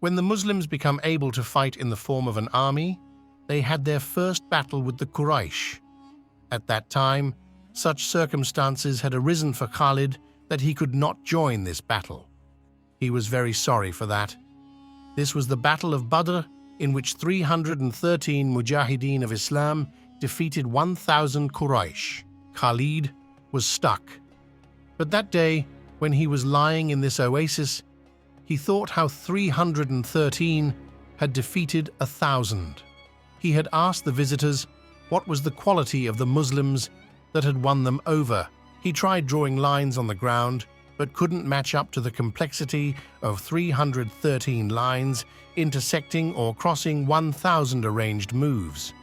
When the Muslims become able to fight in the form of an army, they had their first battle with the Quraysh. At that time, such circumstances had arisen for Khalid that he could not join this battle. He was very sorry for that. This was the Battle of Badr, in which 313 Mujahideen of Islam defeated 1,000 Quraysh. Khalid was stuck. But that day, when he was lying in this oasis, he thought how 313 had defeated 1,000. He had asked the visitors what was the quality of the Muslims that had won them over. He tried drawing lines on the ground, but couldn't match up to the complexity of 313 lines intersecting or crossing 1,000 arranged moves.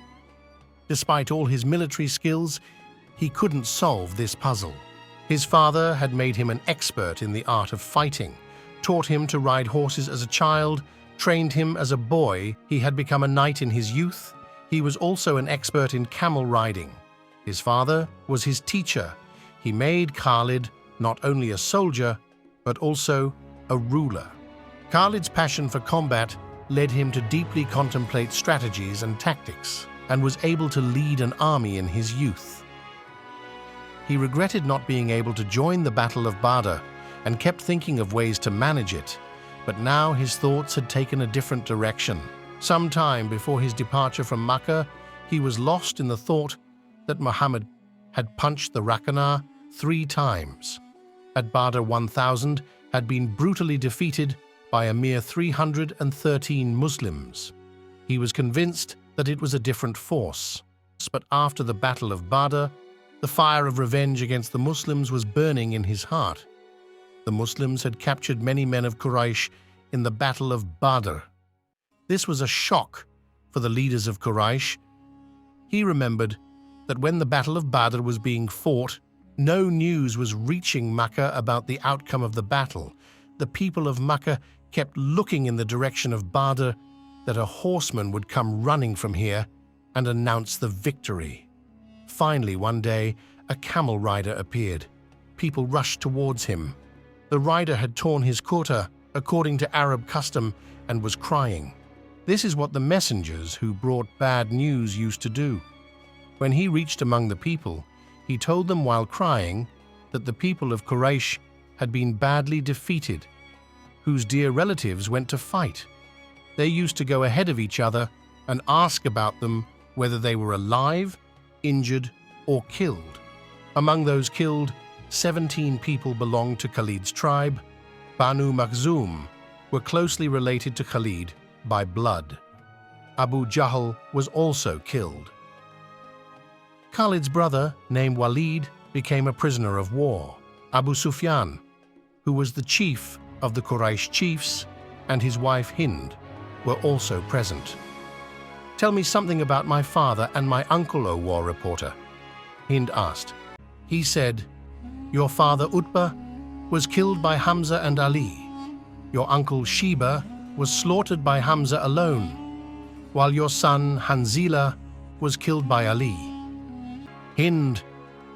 Despite all his military skills, he couldn't solve this puzzle. His father had made him an expert in the art of fighting, taught him to ride horses as a child, trained him as a boy. He had become a knight in his youth. He was also an expert in camel riding. His father was his teacher. He made Khalid not only a soldier, but also a ruler. Khalid's passion for combat led him to deeply contemplate strategies and tactics, and was able to lead an army in his youth. He regretted not being able to join the Battle of Badr and kept thinking of ways to manage it, but now his thoughts had taken a different direction. Some time before his departure from Makkah, he was lost in the thought that Muhammad had punched the Rakana 3 times. At Badr, 1,000 had been brutally defeated by a mere 313 Muslims. He was convinced that it was a different force. But after the Battle of Badr, the fire of revenge against the Muslims was burning in his heart. The Muslims had captured many men of Quraysh in the Battle of Badr. This was a shock for the leaders of Quraysh. He remembered that when the Battle of Badr was being fought, no news was reaching Makkah about the outcome of the battle. The people of Makkah kept looking in the direction of Badr, that a horseman would come running from here and announce the victory. Finally, one day, a camel rider appeared. People rushed towards him. The rider had torn his kurta, according to Arab custom, and was crying. This is what the messengers who brought bad news used to do. When he reached among the people, he told them while crying that the people of Quraysh had been badly defeated, whose dear relatives went to fight. They used to go ahead of each other and ask about them whether they were alive, injured, or killed. Among those killed, 17 people belonged to Khalid's tribe. Banu Makhzum were closely related to Khalid by blood. Abu Jahl was also killed. Khalid's brother, named Walid, became a prisoner of war. Abu Sufyan, who was the chief of the Quraysh chiefs, and his wife Hind were also present. "Tell me something about my father and my uncle, O war reporter," Hind asked. He said, "Your father Utbah was killed by Hamza and Ali. Your uncle Sheba was slaughtered by Hamza alone, while your son Hanzila was killed by Ali." Hind,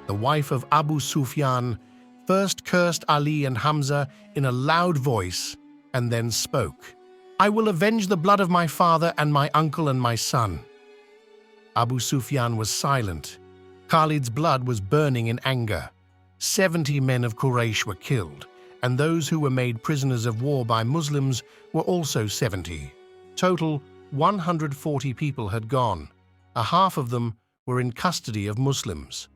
the wife of Abu Sufyan, first cursed Ali and Hamza in a loud voice and then spoke, "I will avenge the blood of my father and my uncle and my son." Abu Sufyan was silent. Khalid's blood was burning in anger. 70 men of Quraysh were killed, and those who were made prisoners of war by Muslims were also 70. Total, 140 people had gone. A half of them were in custody of Muslims.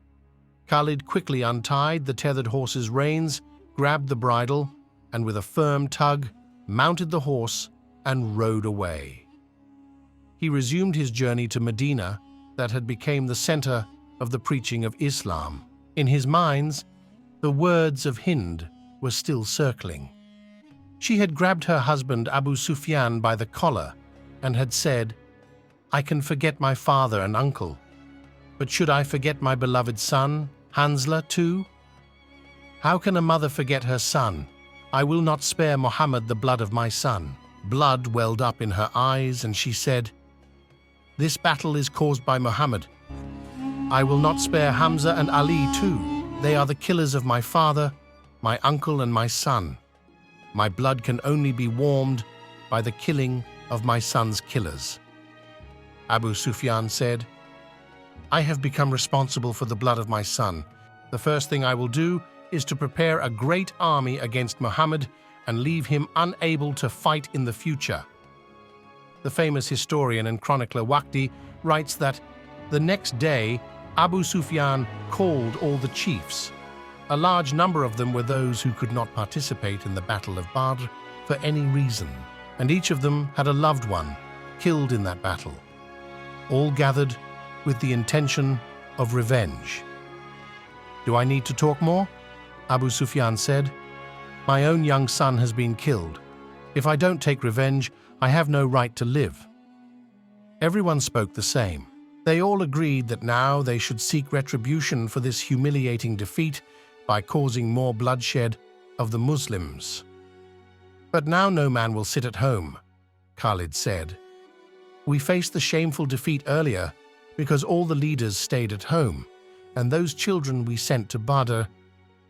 Khalid quickly untied the tethered horse's reins, grabbed the bridle, and with a firm tug, mounted the horse and rode away. He resumed his journey to Medina, that had become the center of the preaching of Islam. In his mind, the words of Hind were still circling. She had grabbed her husband Abu Sufyan by the collar and had said, "I can forget my father and uncle, but should I forget my beloved son, Hanzla, too? How can a mother forget her son? I will not spare Muhammad the blood of my son." Blood welled up in her eyes, and she said, "This battle is caused by Muhammad. I will not spare Hamza and Ali too. They are the killers of my father, my uncle, and my son. My blood can only be warmed by the killing of my son's killers." Abu Sufyan said, "I have become responsible for the blood of my son. The first thing I will do is to prepare a great army against Muhammad and leave him unable to fight in the future." The famous historian and chronicler Waqti writes that the next day Abu Sufyan called all the chiefs. A large number of them were those who could not participate in the Battle of Badr for any reason, and each of them had a loved one killed in that battle, all gathered with the intention of revenge. "Do I need to talk more?" Abu Sufyan said. "My own young son has been killed. If I don't take revenge, I have no right to live." Everyone spoke the same. They all agreed that now they should seek retribution for this humiliating defeat by causing more bloodshed of the Muslims. "But now no man will sit at home," Khalid said. "We faced the shameful defeat earlier because all the leaders stayed at home, and those children we sent to Badr,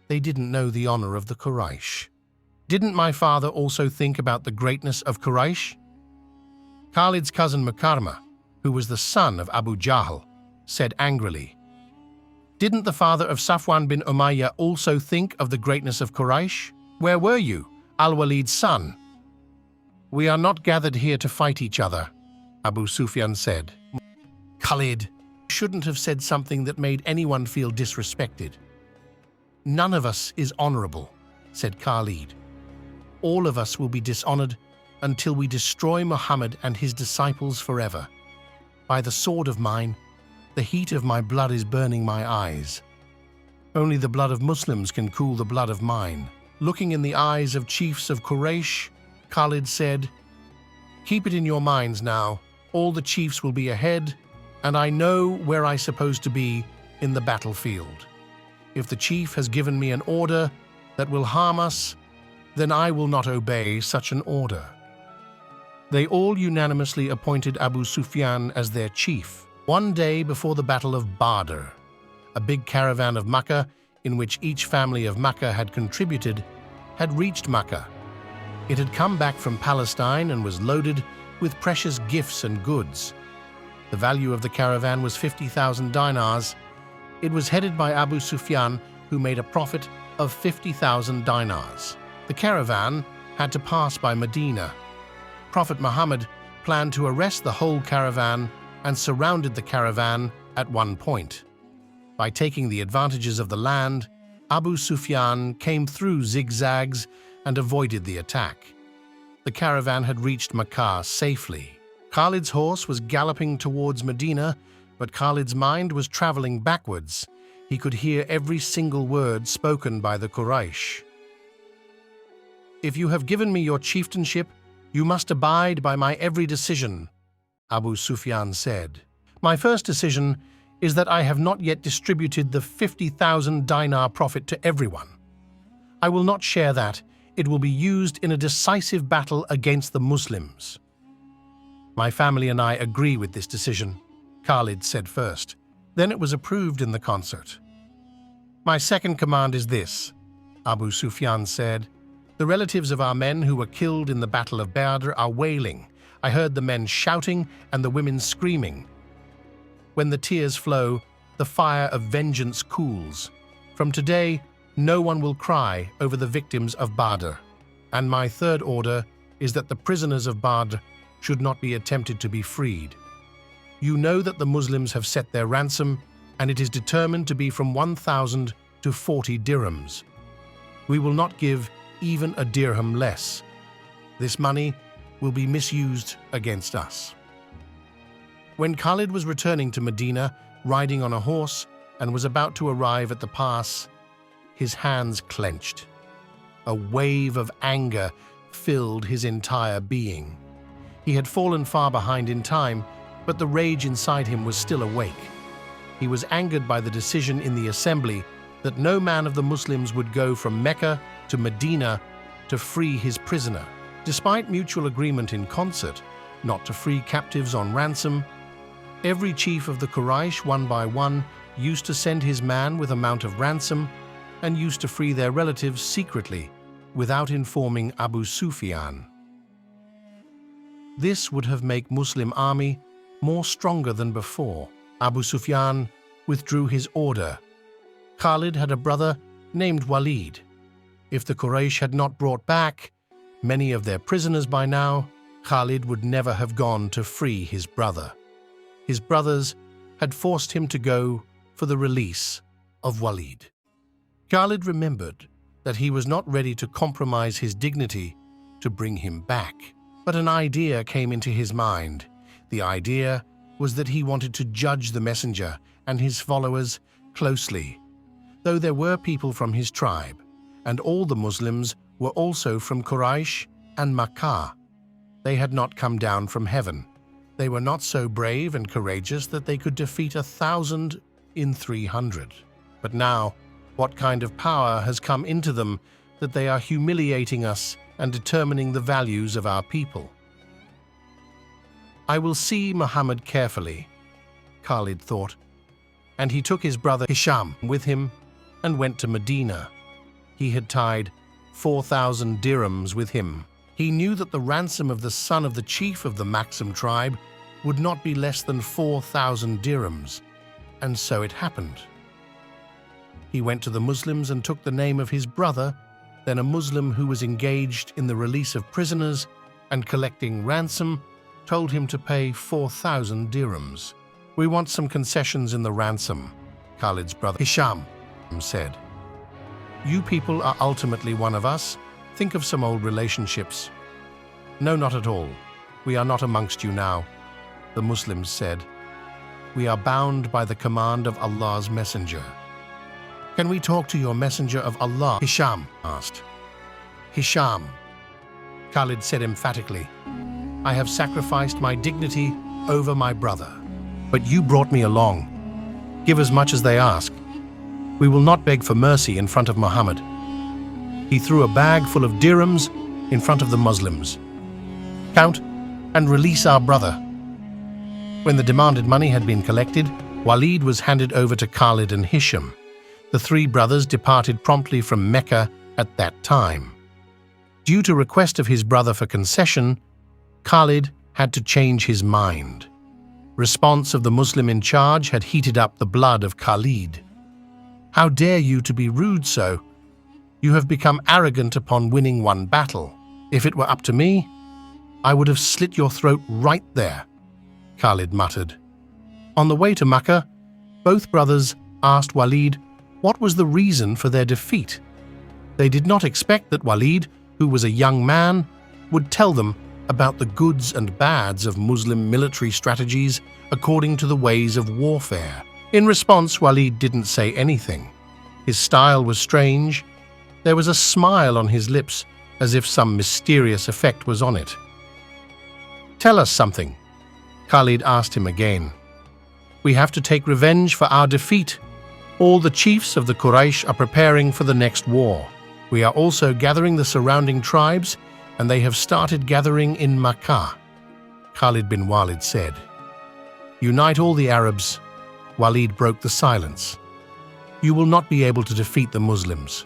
they didn't know the honor of the Quraysh. Didn't my father also think about the greatness of Quraysh?" Khalid's cousin Mukarma, who was the son of Abu Jahl, said angrily, "Didn't the father of Safwan bin Umayyah also think of the greatness of Quraysh? Where were you, Al-Walid's son?" "We are not gathered here to fight each other," Abu Sufyan said. "Khalid shouldn't have said something that made anyone feel disrespected." "None of us is honorable," said Khalid. "All of us will be dishonored until we destroy Muhammad and his disciples forever. By the sword of mine, the heat of my blood is burning my eyes. Only the blood of Muslims can cool the blood of mine." Looking in the eyes of chiefs of Quraysh, Khalid said, "Keep it in your minds now. All the chiefs will be ahead, and I know where I'm supposed to be in the battlefield. If the chief has given me an order that will harm us, then I will not obey such an order." They all unanimously appointed Abu Sufyan as their chief. One day before the Battle of Badr, a big caravan of Makkah, in which each family of Makkah had contributed, had reached Makkah. It had come back from Palestine and was loaded with precious gifts and goods. The value of the caravan was 50,000 dinars. It was headed by Abu Sufyan, who made a profit of 50,000 dinars. The caravan had to pass by Medina. Prophet Muhammad planned to arrest the whole caravan and surrounded the caravan at one point. By taking the advantages of the land, Abu Sufyan came through zigzags and avoided the attack. The caravan had reached Makkah safely. Khalid's horse was galloping towards Medina, but Khalid's mind was traveling backwards. He could hear every single word spoken by the Quraysh. "If you have given me your chieftainship, you must abide by my every decision," Abu Sufyan said. "My first decision is that I have not yet distributed the 50,000 dinar profit to everyone. I will not share that. It will be used in a decisive battle against the Muslims." "My family and I agree with this decision," Khalid said first. Then it was approved in the concert. "My second command is this," Abu Sufyan said. "The relatives of our men who were killed in the Battle of Badr are wailing. I heard the men shouting and the women screaming. When the tears flow, the fire of vengeance cools. From today, no one will cry over the victims of Badr. And my third order is that the prisoners of Badr should not be attempted to be freed. You know that the Muslims have set their ransom, and it is determined to be from 1,000 to 40 dirhams. We will not give even a dirham less. This money will be misused against us." When Khalid was returning to Medina, riding on a horse, and was about to arrive at the pass, his hands clenched. A wave of anger filled his entire being. He had fallen far behind in time, but the rage inside him was still awake. He was angered by the decision in the assembly that no man of the Muslims would go from Mecca to Medina to free his prisoner. Despite mutual agreement in concert not to free captives on ransom, every chief of the Quraysh, one by one, used to send his man with amount of ransom and used to free their relatives secretly without informing Abu Sufyan. This would have made Muslim army more stronger than before. Abu Sufyan withdrew his order. Khalid had a brother named Walid. If the Quraysh had not brought back many of their prisoners by now, Khalid would never have gone to free his brother. His brothers had forced him to go for the release of Walid. Khalid remembered that he was not ready to compromise his dignity to bring him back. But an idea came into his mind. The idea was that he wanted to judge the messenger and his followers closely. Though there were people from his tribe, and all the Muslims were also from Quraysh and Makkah, they had not come down from heaven. They were not so brave and courageous that they could defeat 1,000 in 300. But now, what kind of power has come into them that they are humiliating us and determining the values of our people? I will see Muhammad carefully, Khalid thought, and he took his brother Hisham with him and went to Medina. He had tied 4,000 dirhams with him. He knew that the ransom of the son of the chief of the Maxim tribe would not be less than 4,000 dirhams, and so it happened. He went to the Muslims and took the name of his brother, then a Muslim who was engaged in the release of prisoners and collecting ransom told him to pay 4,000 dirhams. We want some concessions in the ransom, Khalid's brother Hisham said. You people are ultimately one of us. Think of some old relationships. No, not at all. We are not amongst you now, the Muslims said. We are bound by the command of Allah's messenger. Can we talk to your messenger of Allah? Hisham asked. Hisham, Khalid said emphatically. I have sacrificed my dignity over my brother, but you brought me along. Give as much as they ask. We will not beg for mercy in front of Muhammad. He threw a bag full of dirhams in front of the Muslims. Count and release our brother. When the demanded money had been collected, Walid was handed over to Khalid and Hisham. The three brothers departed promptly from Mecca at that time. Due to request of his brother for concession, Khalid had to change his mind. Response of the Muslim in charge had heated up the blood of Khalid. How dare you to be rude so? You have become arrogant upon winning one battle. If it were up to me, I would have slit your throat right there, Khalid muttered. On the way to Makkah, both brothers asked Walid what was the reason for their defeat. They did not expect that Walid, who was a young man, would tell them about the goods and bads of Muslim military strategies according to the ways of warfare. In response, Walid didn't say anything. His style was strange. There was a smile on his lips, as if some mysterious effect was on it. Tell us something, Khalid asked him again. We have to take revenge for our defeat. All the chiefs of the Quraysh are preparing for the next war. We are also gathering the surrounding tribes, and they have started gathering in Makkah, Khalid ibn Walid said. Unite all the Arabs. Walid broke the silence. You will not be able to defeat the Muslims.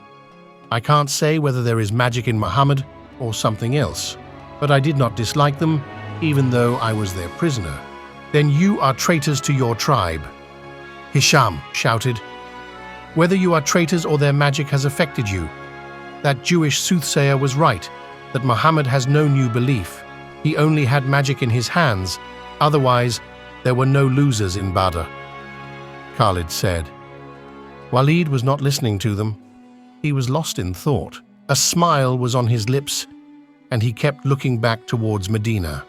I can't say whether there is magic in Muhammad or something else, but I did not dislike them, even though I was their prisoner. Then you are traitors to your tribe, Hisham shouted. Whether you are traitors or their magic has affected you. That Jewish soothsayer was right, that Muhammad has no new belief. He only had magic in his hands, otherwise there were no losers in Badr, Khalid said. Walid was not listening to them. He was lost in thought. A smile was on his lips, and he kept looking back towards Medina.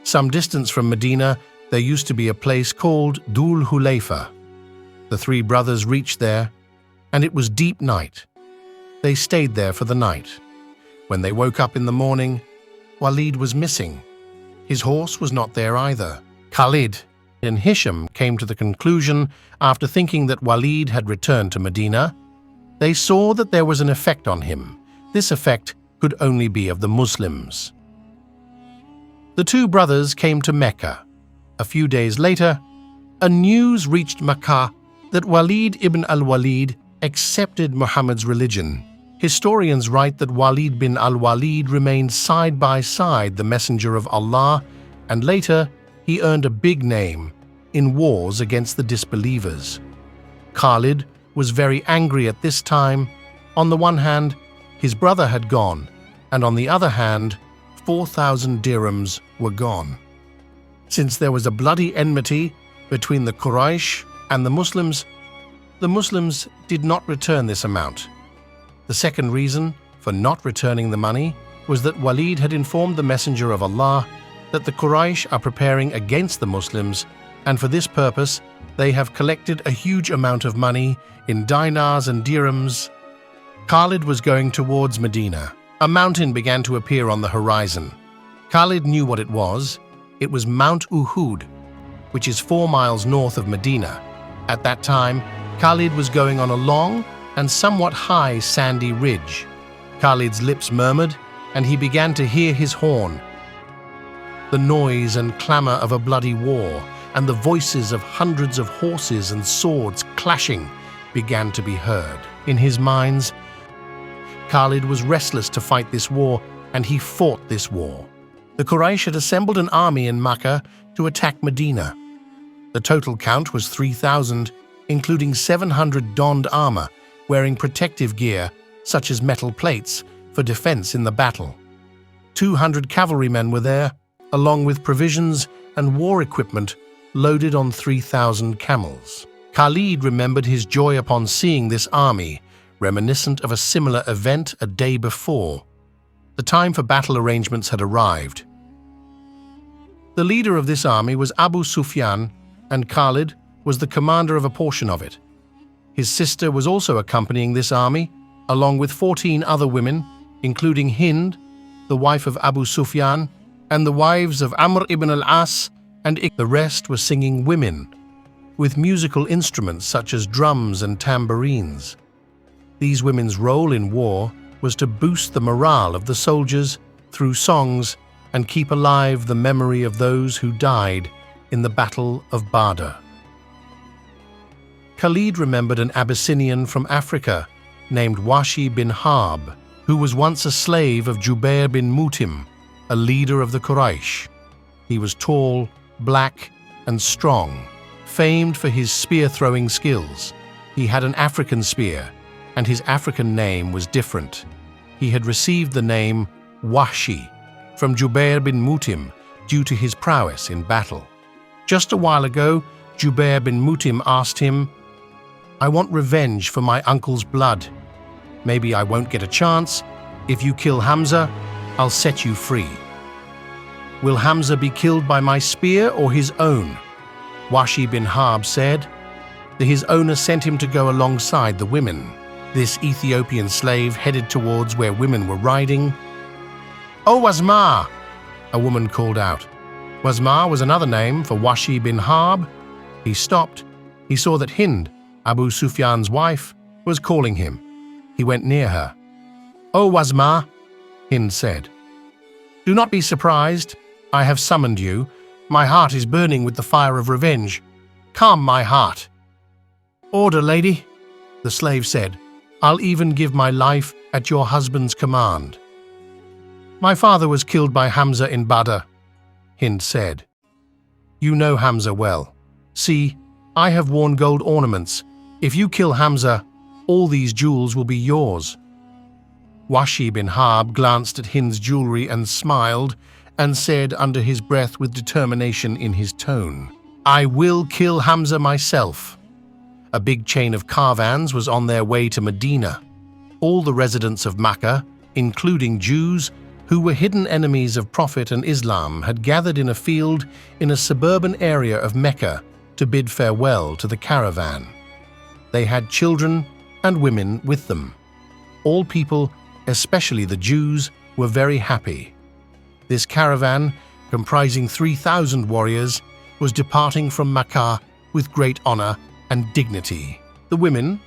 Some distance from Medina, there used to be a place called Dhul Hulayfa. The three brothers reached there, and it was deep night. They stayed there for the night. When they woke up in the morning, Walid was missing. His horse was not there either. Khalid and Hisham came to the conclusion, after thinking that Walid had returned to Medina, they saw that there was an effect on him. This effect could only be of the Muslims. The two brothers came to Mecca. A few days later, a news reached Makkah that Khalid ibn al-Walid accepted Muhammad's religion. Historians write that Walid bin al-Walid remained side by side the Messenger of Allah, and later he earned a big name in wars against the disbelievers. Khalid was very angry at this time. On the one hand, his brother had gone, and on the other hand, 4,000 dirhams were gone. Since there was a bloody enmity between the Quraysh and the Muslims did not return this amount. The second reason for not returning the money was that Walid had informed the Messenger of Allah that the Quraysh are preparing against the Muslims, and for this purpose they have collected a huge amount of money in dinars and dirhams. Khalid was going towards Medina. A mountain began to appear on the horizon. Khalid knew what it was. It was Mount Uhud, which is 4 miles north of Medina. At that time, Khalid was going on a long and somewhat high sandy ridge. Khalid's lips murmured, and he began to hear his horn. The noise and clamor of a bloody war and the voices of hundreds of horses and swords clashing began to be heard. In his mind, Khalid was restless to fight this war, and he fought this war. The Quraysh had assembled an army in Makkah to attack Medina. The total count was 3,000, including 700 donned armor, wearing protective gear such as metal plates for defense in the battle. 200 cavalrymen were there, along with provisions and war equipment loaded on 3,000 camels. Khalid remembered his joy upon seeing this army, reminiscent of a similar event a day before. The time for battle arrangements had arrived. The leader of this army was Abu Sufyan, and Khalid was the commander of a portion of it. His sister was also accompanying this army, along with 14 other women, including Hind, the wife of Abu Sufyan, and the wives of Amr ibn al-As, and the rest were singing women, with musical instruments such as drums and tambourines. These women's role in war was to boost the morale of the soldiers through songs and keep alive the memory of those who died in the Battle of Badr. Khalid remembered an Abyssinian from Africa named Washi bin Harb, who was once a slave of Jubair bin Mut'im, a leader of the Quraysh. He was tall, black, and strong, famed for his spear-throwing skills. He had an African spear, and his African name was different. He had received the name Wahshi from Jubair bin Mut'im due to his prowess in battle. Just a while ago, Jubair bin Mut'im asked him, "I want revenge for my uncle's blood. Maybe I won't get a chance. If you kill Hamza, I'll set you free." "Will Hamza be killed by my spear or his own?" Washi bin Harb said. His owner sent him to go alongside the women. This Ethiopian slave headed towards where women were riding. "Oh, Wazma!" a woman called out. Wazma was another name for Washi bin Harb. He stopped. He saw that Hind, Abu Sufyan's wife, was calling him. He went near her. "Oh, Wazma," Hind said. "Do not be surprised. I have summoned you. My heart is burning with the fire of revenge. Calm my heart." "Order, lady," the slave said. "I'll even give my life at your husband's command." "My father was killed by Hamza in Badr," Hind said. "You know Hamza well. See, I have worn gold ornaments. If you kill Hamza, all these jewels will be yours." Washi bin Harb glanced at Hind's jewelry and smiled, and said under his breath with determination in his tone, "I will kill Hamza myself." A big chain of caravans was on their way to Medina. All the residents of Makkah, including Jews, who were hidden enemies of Prophet and Islam, had gathered in a field in a suburban area of Mecca to bid farewell to the caravan. They had children and women with them. All people, especially the Jews, were very happy. This caravan, comprising 3,000 warriors, was departing from Makkah with great honor and dignity. The women,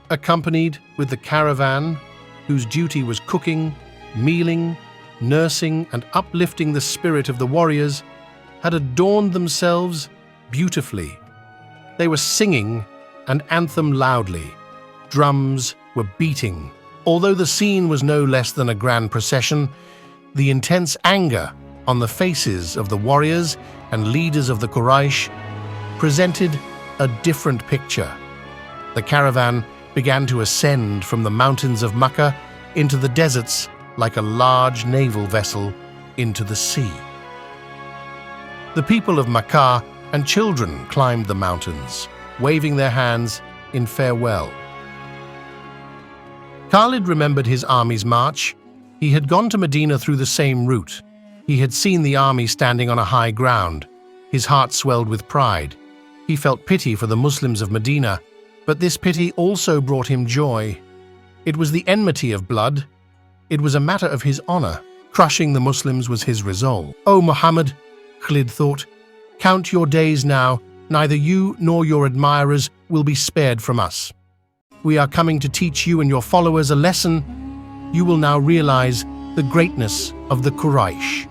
accompanied with the caravan, whose duty was cooking, mealing, nursing, and uplifting the spirit of the warriors, had adorned themselves beautifully. They were singing an anthem loudly. Drums were beating. Although the scene was no less than a grand procession, the intense anger on the faces of the warriors and leaders of the Quraysh presented a different picture. The caravan began to ascend from the mountains of Makkah into the deserts like a large naval vessel into the sea. The people of Makkah and children climbed the mountains, waving their hands in farewell. Khalid remembered his army's march. He had gone to Medina through the same route. He had seen the army standing on a high ground. His heart swelled with pride. He felt pity for the Muslims of Medina, but this pity also brought him joy. It was the enmity of blood. It was a matter of his honor. Crushing the Muslims was his resolve. "O Muhammad," Khalid thought, "count your days now. Neither you nor your admirers will be spared from us. We are coming to teach you and your followers a lesson. You will now realize the greatness of the Quraysh."